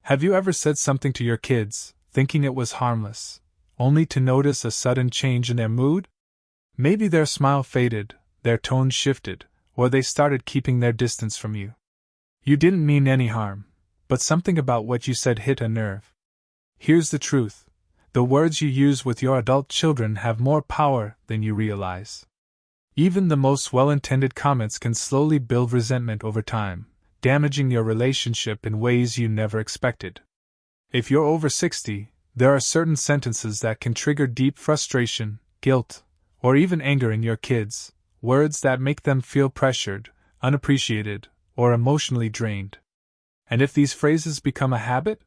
Have you ever said something to your kids, thinking it was harmless, only to notice a sudden change in their mood? Maybe their smile faded, their tone shifted, or they started keeping their distance from you. You didn't mean any harm, but something about what you said hit a nerve. Here's the truth: the words you use with your adult children have more power than you realize. Even the most well-intended comments can slowly build resentment over time, damaging your relationship in ways you never expected. If you're over 60, there are certain sentences that can trigger deep frustration, guilt, or even anger in your kids, words that make them feel pressured, unappreciated, or emotionally drained. And if these phrases become a habit,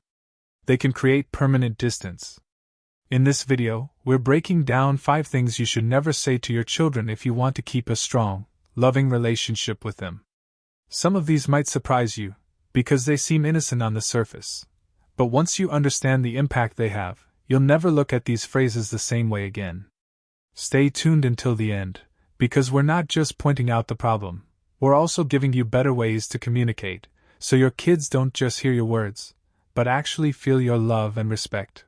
they can create permanent distance. In this video, we're breaking down 5 things you should never say to your children if you want to keep a strong, loving relationship with them. Some of these might surprise you, because they seem innocent on the surface. But once you understand the impact they have, you'll never look at these phrases the same way again. Stay tuned until the end, because we're not just pointing out the problem, we're also giving you better ways to communicate, so your kids don't just hear your words, but actually feel your love and respect.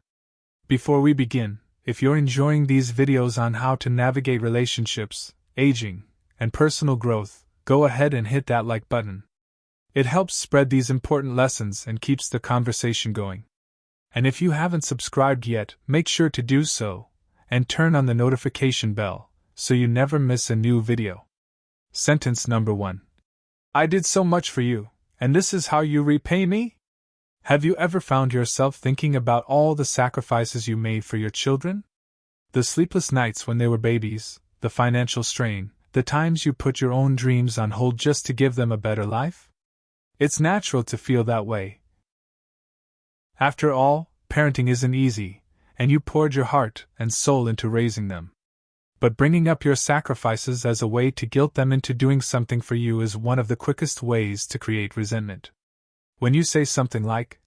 Before we begin, if you're enjoying these videos on how to navigate relationships, aging, and personal growth, go ahead and hit that like button. It helps spread these important lessons and keeps the conversation going. And if you haven't subscribed yet, make sure to do so, and turn on the notification bell, so you never miss a new video. Sentence number 1. I did so much for you, and this is how you repay me? Have you ever found yourself thinking about all the sacrifices you made for your children? The sleepless nights when they were babies, the financial strain, the times you put your own dreams on hold just to give them a better life? It's natural to feel that way. After all, parenting isn't easy, and you poured your heart and soul into raising them. But bringing up your sacrifices as a way to guilt them into doing something for you is one of the quickest ways to create resentment. When you say something like,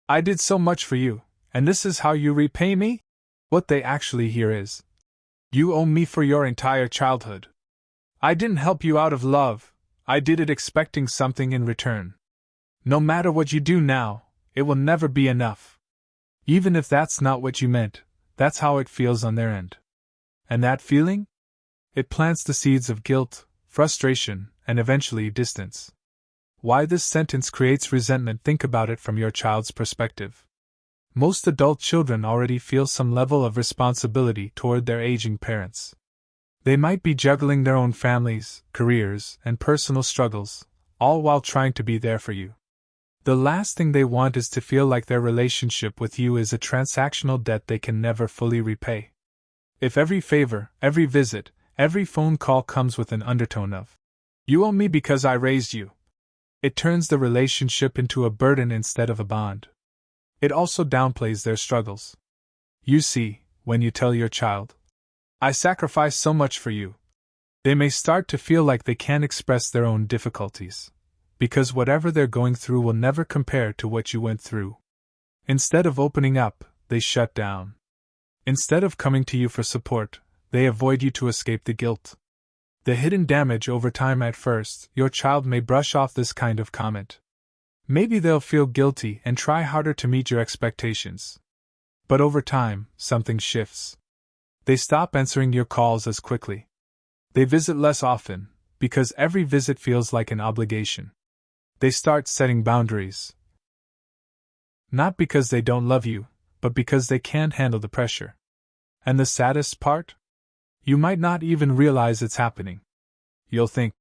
I did so much for you, and this is how you repay me, what they actually hear is, you owe me for your entire childhood. I didn't help you out of love, I did it expecting something in return. No matter what you do now, it will never be enough. Even if that's not what you meant, that's how it feels on their end. And that feeling? It plants the seeds of guilt, frustration, and eventually distance. Why this sentence creates resentment? Think about it from your child's perspective. Most adult children already feel some level of responsibility toward their aging parents. They might be juggling their own families, careers, and personal struggles, all while trying to be there for you. The last thing they want is to feel like their relationship with you is a transactional debt they can never fully repay. If every favor, every visit, every phone call comes with an undertone of, you owe me because I raised you, it turns the relationship into a burden instead of a bond. It also downplays their struggles. You see, when you tell your child, I sacrificed so much for you, they may start to feel like they can't express their own difficulties, because whatever they're going through will never compare to what you went through. Instead of opening up, they shut down. Instead of coming to you for support, they avoid you to escape the guilt. The hidden damage over time: at first, your child may brush off this kind of comment. Maybe they'll feel guilty and try harder to meet your expectations. But over time, something shifts. They stop answering your calls as quickly. They visit less often, because every visit feels like an obligation. They start setting boundaries. Not because they don't love you, but because they can't handle the pressure. And the saddest part? You might not even realize it's happening. You'll think,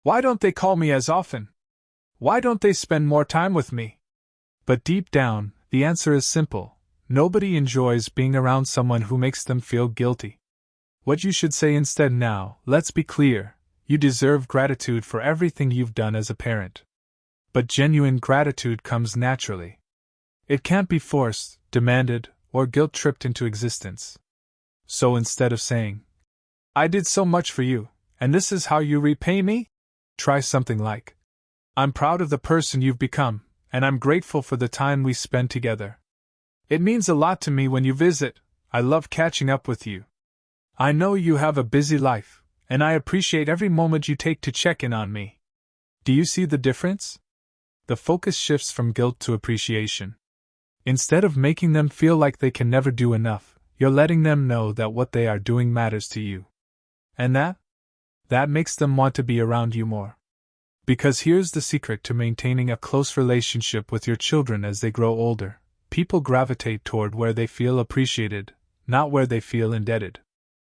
why don't they call me as often? Why don't they spend more time with me? But deep down, the answer is simple. Nobody enjoys being around someone who makes them feel guilty. What you should say instead: now, let's be clear, you deserve gratitude for everything you've done as a parent. But genuine gratitude comes naturally. It can't be forced, demanded, or guilt-tripped into existence. So instead of saying, I did so much for you, and this is how you repay me, try something like, I'm proud of the person you've become, and I'm grateful for the time we spend together. It means a lot to me when you visit. I love catching up with you. I know you have a busy life, and I appreciate every moment you take to check in on me. Do you see the difference? The focus shifts from guilt to appreciation. Instead of making them feel like they can never do enough, you're letting them know that what they are doing matters to you. And that makes them want to be around you more. Because here's the secret to maintaining a close relationship with your children as they grow older. People gravitate toward where they feel appreciated, not where they feel indebted.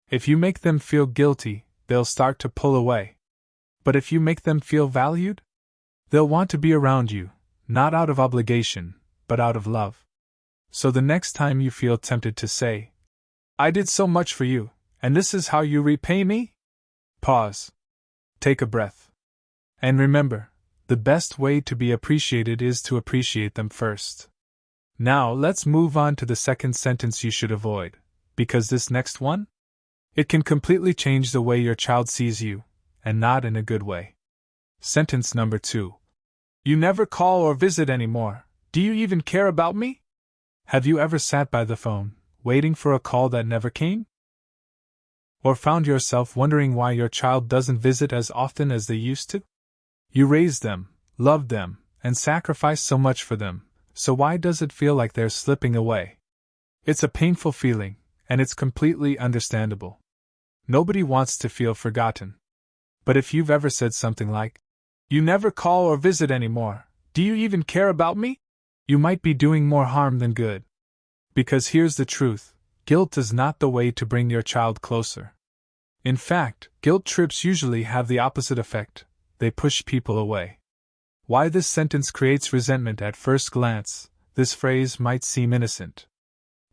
If you make them feel guilty, they'll start to pull away. But if you make them feel valued, they'll want to be around you, not out of obligation, but out of love. So the next time you feel tempted to say, "I did so much for you, and this is how you repay me?" Pause. Take a breath. And remember, the best way to be appreciated is to appreciate them first. Now let's move on to the second sentence you should avoid, because this next one? It can completely change the way your child sees you, and not in a good way. Sentence number 2. You never call or visit anymore. Do you even care about me? Have you ever sat by the phone, waiting for a call that never came? Or found yourself wondering why your child doesn't visit as often as they used to? You raised them, loved them, and sacrificed so much for them, so why does it feel like they're slipping away? It's a painful feeling, and it's completely understandable. Nobody wants to feel forgotten. But if you've ever said something like, "You never call or visit anymore, do you even care about me?" you might be doing more harm than good. Because here's the truth, guilt is not the way to bring your child closer. In fact, guilt trips usually have the opposite effect. They push people away. Why this sentence creates resentment at first glance, this phrase might seem innocent.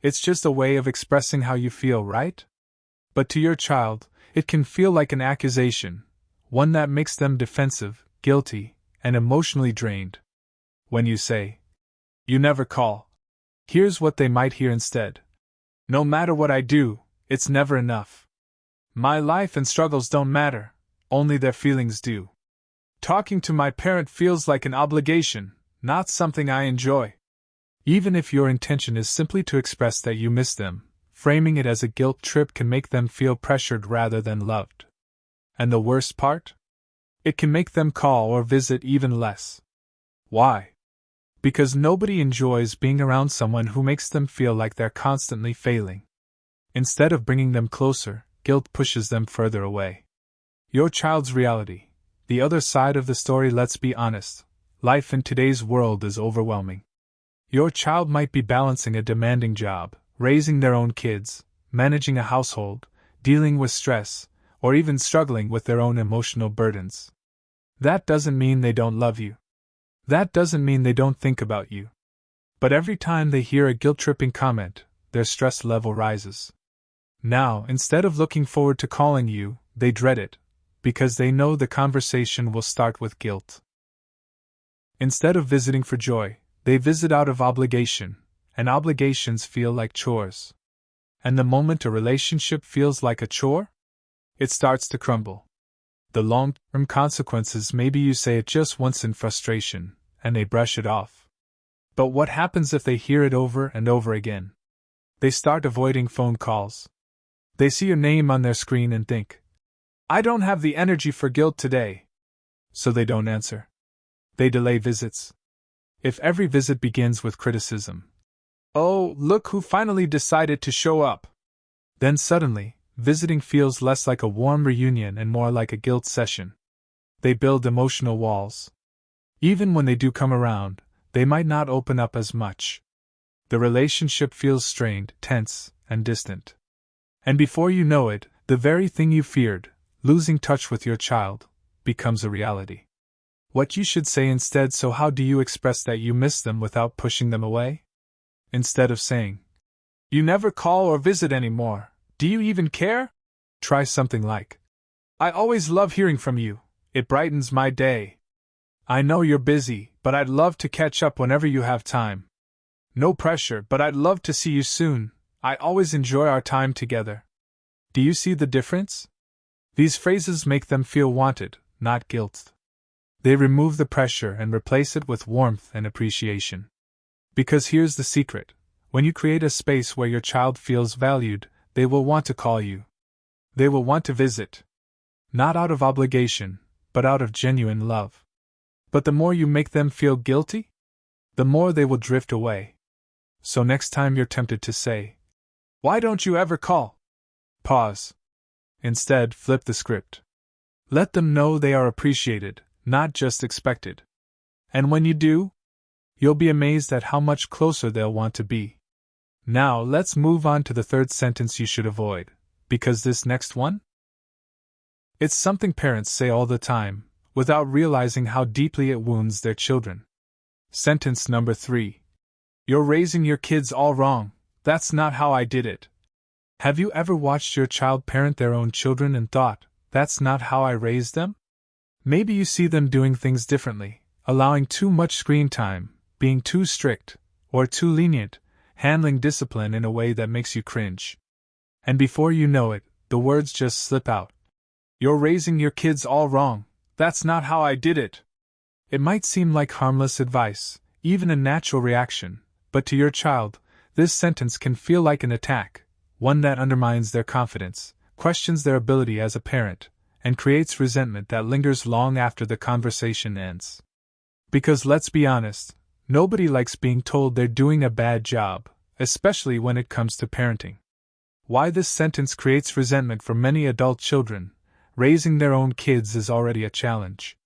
It's just a way of expressing how you feel, right? But to your child, it can feel like an accusation, one that makes them defensive, guilty, and emotionally drained. When you say, "You never call," here's what they might hear instead. "No matter what I do, it's never enough. My life and struggles don't matter, only their feelings do. Talking to my parent feels like an obligation, not something I enjoy." Even if your intention is simply to express that you miss them, framing it as a guilt trip can make them feel pressured rather than loved. And the worst part? It can make them call or visit even less. Why? Because nobody enjoys being around someone who makes them feel like they're constantly failing. Instead of bringing them closer, guilt pushes them further away. Your child's reality. The other side of the story, let's be honest. Life in today's world is overwhelming. Your child might be balancing a demanding job, raising their own kids, managing a household, dealing with stress, or even struggling with their own emotional burdens. That doesn't mean they don't love you. That doesn't mean they don't think about you. But every time they hear a guilt-tripping comment, their stress level rises. Now, instead of looking forward to calling you, they dread it, because they know the conversation will start with guilt. Instead of visiting for joy, they visit out of obligation, and obligations feel like chores. And the moment a relationship feels like a chore, it starts to crumble. The long-term consequences, maybe you say it just once in frustration, and they brush it off. But what happens if they hear it over and over again? They start avoiding phone calls. They see your name on their screen and think, "I don't have the energy for guilt today." So they don't answer. They delay visits. If every visit begins with criticism, "Oh, look who finally decided to show up," then suddenly, visiting feels less like a warm reunion and more like a guilt session. They build emotional walls. Even when they do come around, they might not open up as much. The relationship feels strained, tense, and distant. And before you know it, the very thing you feared, losing touch with your child, becomes a reality. What you should say instead: "So how do you express that you miss them without pushing them away?" Instead of saying, "You never call or visit anymore, do you even care?" try something like, "I always love hearing from you, it brightens my day. I know you're busy, but I'd love to catch up whenever you have time. No pressure, but I'd love to see you soon, I always enjoy our time together." Do you see the difference? These phrases make them feel wanted, not guilt. They remove the pressure and replace it with warmth and appreciation. Because here's the secret: when you create a space where your child feels valued, they will want to call you. They will want to visit. Not out of obligation, but out of genuine love. But the more you make them feel guilty, the more they will drift away. So next time you're tempted to say, "Why don't you ever call?" Pause. Instead, flip the script. Let them know they are appreciated, not just expected. And when you do, you'll be amazed at how much closer they'll want to be. Now, let's move on to the third sentence you should avoid, because this next one? It's something parents say all the time, without realizing how deeply it wounds their children. Sentence number 3. You're raising your kids all wrong. That's not how I did it. Have you ever watched your child parent their own children and thought, that's not how I raised them? Maybe you see them doing things differently, allowing too much screen time, being too strict, or too lenient, handling discipline in a way that makes you cringe. And before you know it, the words just slip out. You're raising your kids all wrong. That's not how I did it. It might seem like harmless advice, even a natural reaction, but to your child, this sentence can feel like an attack, one that undermines their confidence, questions their ability as a parent, and creates resentment that lingers long after the conversation ends. Because let's be honest, nobody likes being told they're doing a bad job, especially when it comes to parenting. Why this sentence creates resentment for many adult children: raising their own kids is already a challenge.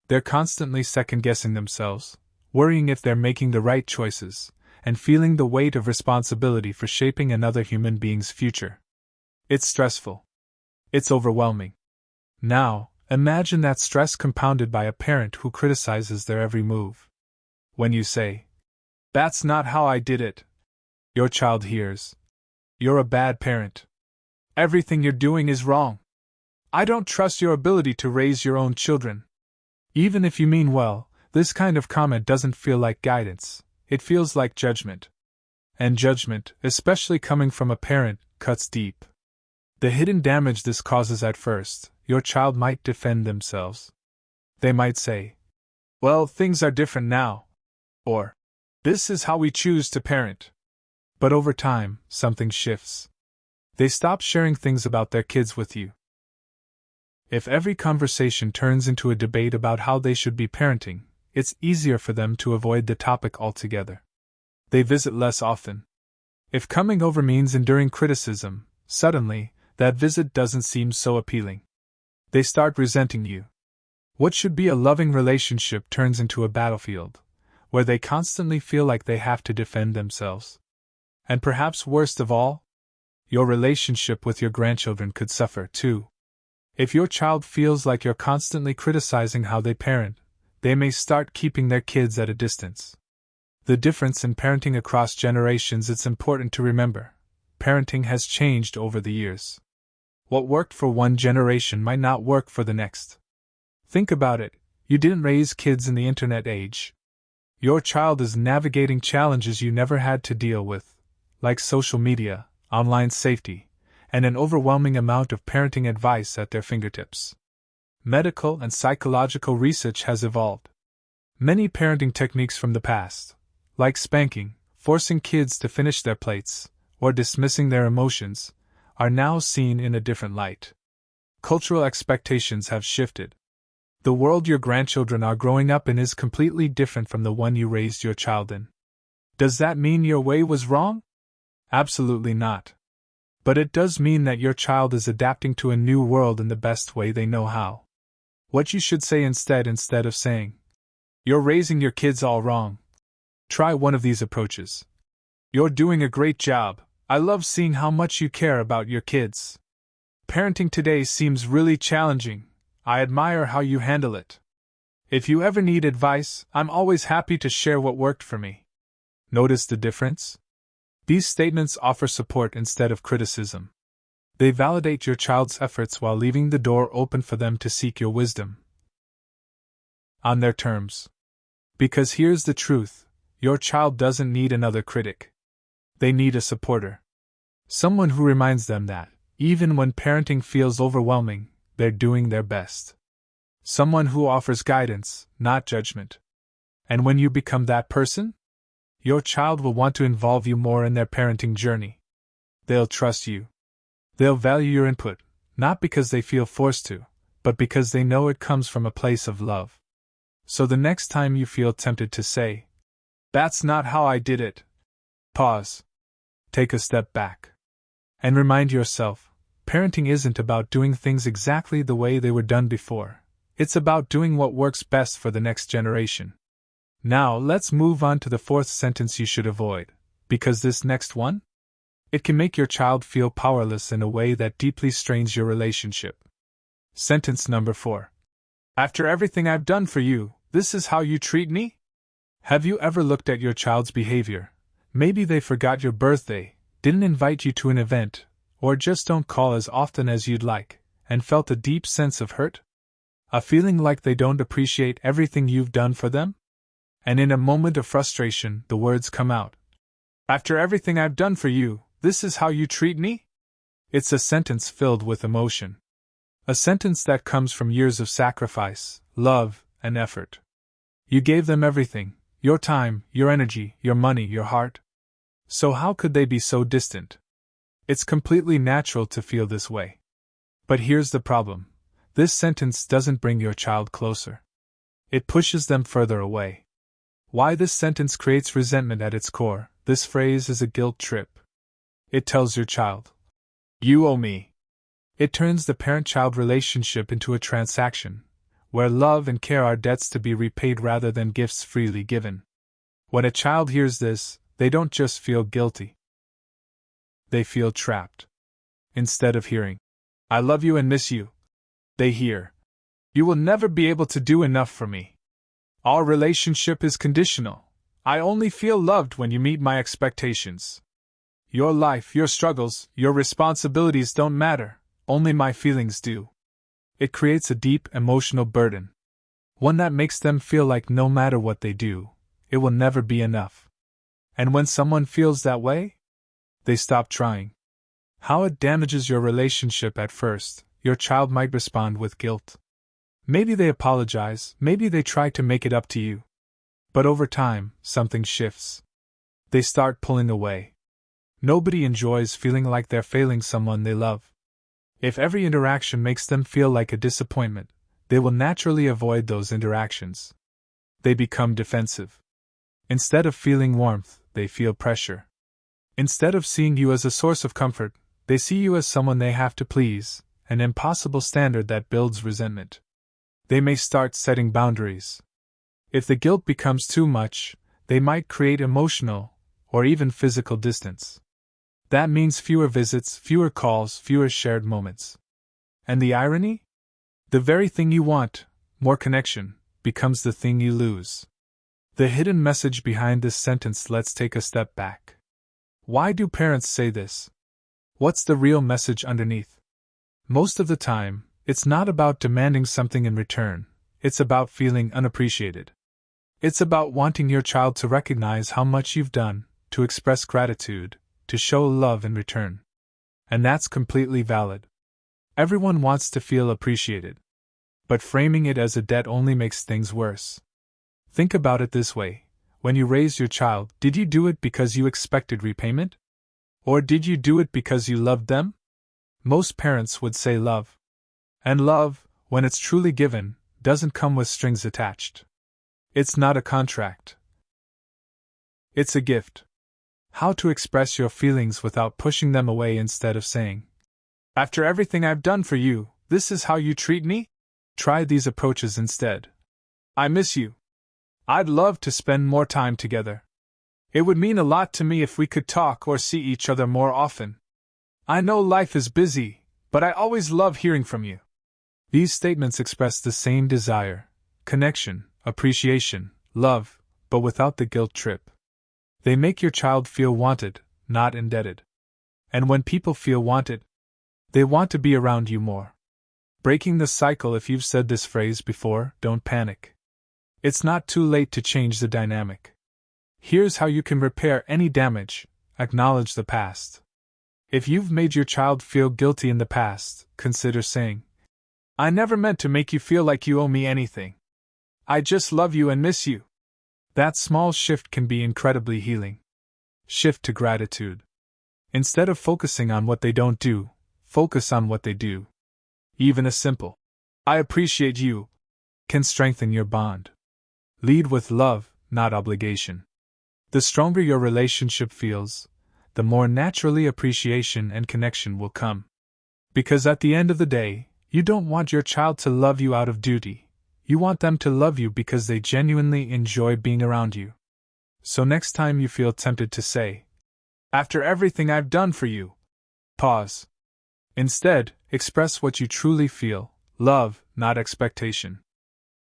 They're constantly second-guessing themselves, worrying if they're making the right choices, and feeling the weight of responsibility for shaping another human being's future. It's stressful. It's overwhelming. Now, imagine that stress compounded by a parent who criticizes their every move. When you say, "That's not how I did it," your child hears, "You're a bad parent. Everything you're doing is wrong. I don't trust your ability to raise your own children." Even if you mean well, this kind of comment doesn't feel like guidance, it feels like judgment. And judgment, especially coming from a parent, cuts deep. The hidden damage this causes: at first, your child might defend themselves. They might say, "Well, things are different now," or "This is how we choose to parent." But over time, something shifts. They stop sharing things about their kids with you. If every conversation turns into a debate about how they should be parenting, it's easier for them to avoid the topic altogether. They visit less often. If coming over means enduring criticism, suddenly, that visit doesn't seem so appealing. They start resenting you. What should be a loving relationship turns into a battlefield, where they constantly feel like they have to defend themselves. And perhaps worst of all, your relationship with your grandchildren could suffer too. If your child feels like you're constantly criticizing how they parent, they may start keeping their kids at a distance. The difference in parenting across generations: it's important to remember, parenting has changed over the years. What worked for one generation might not work for the next. Think about it, you didn't raise kids in the internet age. Your child is navigating challenges you never had to deal with, like social media, online safety, and an overwhelming amount of parenting advice at their fingertips. Medical and psychological research has evolved. Many parenting techniques from the past, like spanking, forcing kids to finish their plates, or dismissing their emotions, are now seen in a different light. Cultural expectations have shifted. The world your grandchildren are growing up in is completely different from the one you raised your child in. Does that mean your way was wrong? Absolutely not. But it does mean that your child is adapting to a new world in the best way they know how. What you should say instead of saying, "You're raising your kids all wrong." Try one of these approaches. "You're doing a great job. I love seeing how much you care about your kids. Parenting today seems really challenging. I admire how you handle it. If you ever need advice, I'm always happy to share what worked for me." Notice the difference? These statements offer support instead of criticism. They validate your child's efforts while leaving the door open for them to seek your wisdom. On their terms. Because here's the truth, your child doesn't need another critic. They need a supporter. Someone who reminds them that, even when parenting feels overwhelming, they're doing their best. Someone who offers guidance, not judgment. And when you become that person, your child will want to involve you more in their parenting journey. They'll trust you. They'll value your input, not because they feel forced to, but because they know it comes from a place of love. So the next time you feel tempted to say, "That's not how I did it," Pause. Take a step back. And remind yourself, parenting isn't about doing things exactly the way they were done before. It's about doing what works best for the next generation. Now let's move on to the fourth sentence you should avoid, because this next one? It can make your child feel powerless in a way that deeply strains your relationship. Sentence number 4. After everything I've done for you, this is how you treat me? Have you ever looked at your child's behavior? Maybe they forgot your birthday, didn't invite you to an event, or just don't call as often as you'd like, and felt a deep sense of hurt? A feeling like they don't appreciate everything you've done for them? And in a moment of frustration, the words come out. After everything I've done for you, this is how you treat me? It's a sentence filled with emotion. A sentence that comes from years of sacrifice, love, and effort. You gave them everything, your time, your energy, your money, your heart. So how could they be so distant? It's completely natural to feel this way. But here's the problem. This sentence doesn't bring your child closer. It pushes them further away. Why this sentence creates resentment at its core? This phrase is a guilt trip. It tells your child, "You owe me." It turns the parent-child relationship into a transaction, where love and care are debts to be repaid rather than gifts freely given. When a child hears this, they don't just feel guilty. They feel trapped. Instead of hearing, "I love you and miss you," they hear, "You will never be able to do enough for me. Our relationship is conditional. I only feel loved when you meet my expectations. Your life, your struggles, your responsibilities don't matter, only my feelings do." It creates a deep emotional burden. One that makes them feel like no matter what they do, it will never be enough. And when someone feels that way, they stop trying. How it damages your relationship at first. Your child might respond with guilt. Maybe they apologize, maybe they try to make it up to you. But over time, something shifts. They start pulling away. Nobody enjoys feeling like they're failing someone they love. If every interaction makes them feel like a disappointment, they will naturally avoid those interactions. They become defensive. Instead of feeling warmth, they feel pressure. Instead of seeing you as a source of comfort, they see you as someone they have to please, an impossible standard that builds resentment. They may start setting boundaries. If the guilt becomes too much, they might create emotional or even physical distance. That means fewer visits, fewer calls, fewer shared moments. And the irony? The very thing you want, more connection, becomes the thing you lose. The hidden message behind this sentence. Let's take a step back. Why do parents say this? What's the real message underneath? Most of the time, it's not about demanding something in return, it's about feeling unappreciated. It's about wanting your child to recognize how much you've done, to express gratitude, to show love in return. And that's completely valid. Everyone wants to feel appreciated. But framing it as a debt only makes things worse. Think about it this way. When you raised your child, did you do it because you expected repayment? Or did you do it because you loved them? Most parents would say love. And love, when it's truly given, doesn't come with strings attached. It's not a contract. It's a gift. How to express your feelings without pushing them away instead of saying, "After everything I've done for you, this is how you treat me?" Try these approaches instead. "I miss you. I'd love to spend more time together. It would mean a lot to me if we could talk or see each other more often. I know life is busy, but I always love hearing from you." These statements express the same desire, connection, appreciation, love, but without the guilt trip. They make your child feel wanted, not indebted. And when people feel wanted, they want to be around you more. Breaking the cycle. If you've said this phrase before, don't panic. It's not too late to change the dynamic. Here's how you can repair any damage. Acknowledge the past. If you've made your child feel guilty in the past, consider saying, "I never meant to make you feel like you owe me anything. I just love you and miss you." That small shift can be incredibly healing. Shift to gratitude. Instead of focusing on what they don't do, focus on what they do. Even a simple, "I appreciate you," can strengthen your bond. Lead with love, not obligation. The stronger your relationship feels, the more naturally appreciation and connection will come. Because at the end of the day, you don't want your child to love you out of duty. You want them to love you because they genuinely enjoy being around you. So next time you feel tempted to say, "After everything I've done for you," pause. Instead, express what you truly feel, love, not expectation.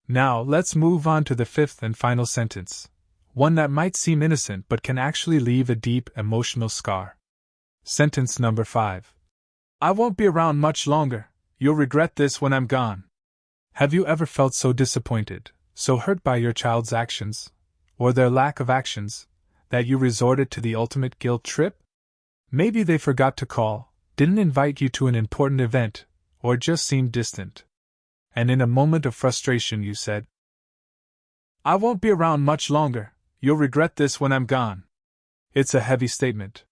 Now let's move on to the fifth and final sentence. One that might seem innocent but can actually leave a deep emotional scar. Sentence number 5. I won't be around much longer. You'll regret this when I'm gone. Have you ever felt so disappointed, so hurt by your child's actions, or their lack of actions, that you resorted to the ultimate guilt trip? Maybe they forgot to call, didn't invite you to an important event, or just seemed distant. And in a moment of frustration you said, "I won't be around much longer. You'll regret this when I'm gone." It's a heavy statement.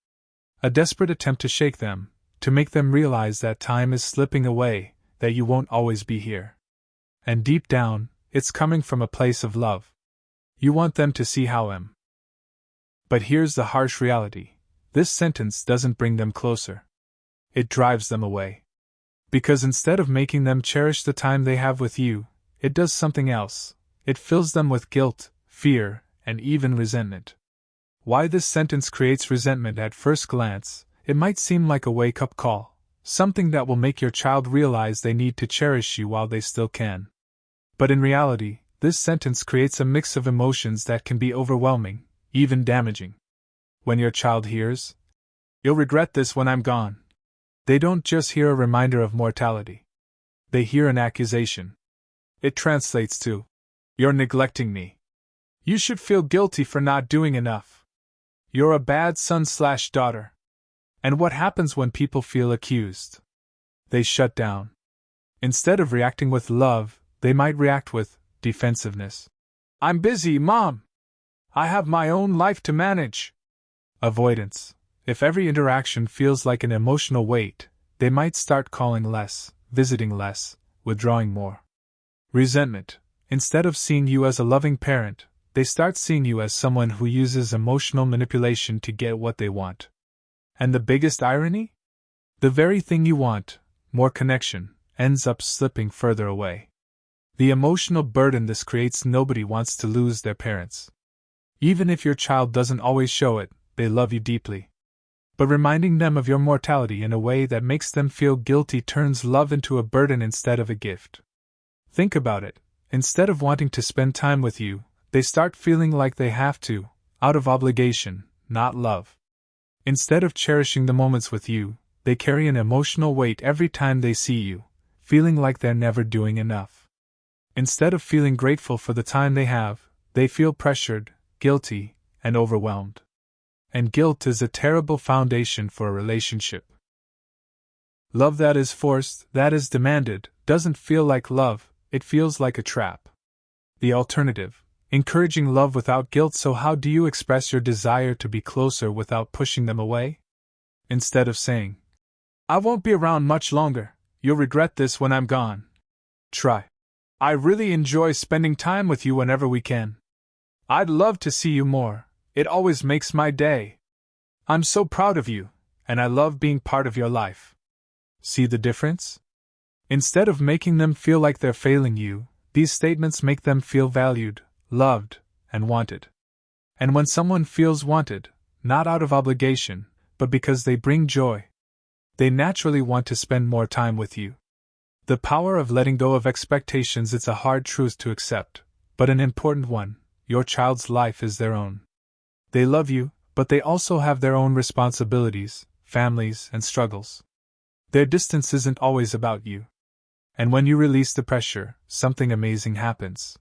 A desperate attempt to shake them, to make them realize that time is slipping away, that you won't always be here. And deep down, it's coming from a place of love. You want them to see how am. But here's the harsh reality. This sentence doesn't bring them closer. It drives them away. Because instead of making them cherish the time they have with you, it does something else. It fills them with guilt, fear, and even resentment. Why this sentence creates resentment at first glance, it might seem like a wake-up call, something that will make your child realize they need to cherish you while they still can. But in reality, this sentence creates a mix of emotions that can be overwhelming, even damaging. When your child hears, "You'll regret this when I'm gone," they don't just hear a reminder of mortality. They hear an accusation. It translates to, "You're neglecting me. You should feel guilty for not doing enough. You're a bad son/daughter." And what happens when people feel accused? They shut down. Instead of reacting with love, they might react with defensiveness. "I'm busy, Mom. I have my own life to manage." Avoidance. If every interaction feels like an emotional weight, they might start calling less, visiting less, withdrawing more. Resentment. Instead of seeing you as a loving parent, they start seeing you as someone who uses emotional manipulation to get what they want. And the biggest irony? The very thing you want, more connection, ends up slipping further away. The emotional burden this creates. Nobody wants to lose their parents. Even if your child doesn't always show it, they love you deeply. But reminding them of your mortality in a way that makes them feel guilty turns love into a burden instead of a gift. Think about it. Instead of wanting to spend time with you, they start feeling like they have to, out of obligation, not love. Instead of cherishing the moments with you, they carry an emotional weight every time they see you, feeling like they're never doing enough. Instead of feeling grateful for the time they have, they feel pressured, guilty, and overwhelmed. And guilt is a terrible foundation for a relationship. Love that is forced, that is demanded, doesn't feel like love, it feels like a trap. The alternative, encouraging love without guilt. So how do you express your desire to be closer without pushing them away? Instead of saying, "I won't be around much longer, you'll regret this when I'm gone," try, "I really enjoy spending time with you whenever we can. I'd love to see you more, it always makes my day. I'm so proud of you, and I love being part of your life." See the difference? Instead of making them feel like they're failing you, these statements make them feel valued, loved, and wanted. And when someone feels wanted, not out of obligation, but because they bring joy, they naturally want to spend more time with you. The power of letting go of expectations. It's a hard truth to accept, but an important one. Your child's life is their own. They love you, but they also have their own responsibilities, families, and struggles. Their distance isn't always about you. And when you release the pressure, something amazing happens.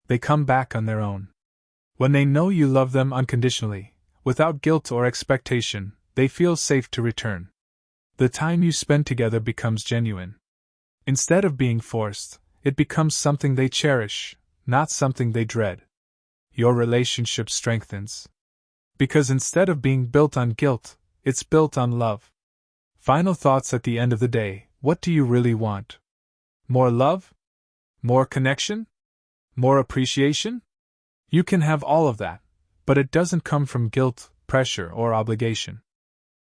They come back on their own. When they know you love them unconditionally, without guilt or expectation, they feel safe to return. The time you spend together becomes genuine. Instead of being forced, it becomes something they cherish, not something they dread. Your relationship strengthens. Because instead of being built on guilt, it's built on love. Final thoughts at the end of the day. What do you really want? More love? More connection? More appreciation? You can have all of that, But it doesn't come from guilt, pressure, or obligation.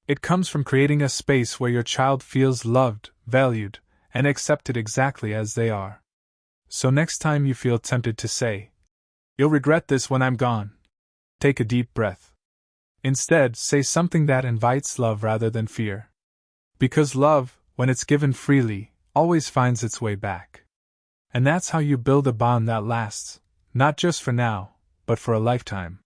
It comes from creating a space where your child feels loved, valued, and accepted exactly as they are. So next time you feel tempted to say, "You'll regret this when I'm gone," take a deep breath. Instead, say something that invites love rather than fear. Because love, when it's given freely, always finds its way back. And that's how you build a bond that lasts, not just for now, but for a lifetime.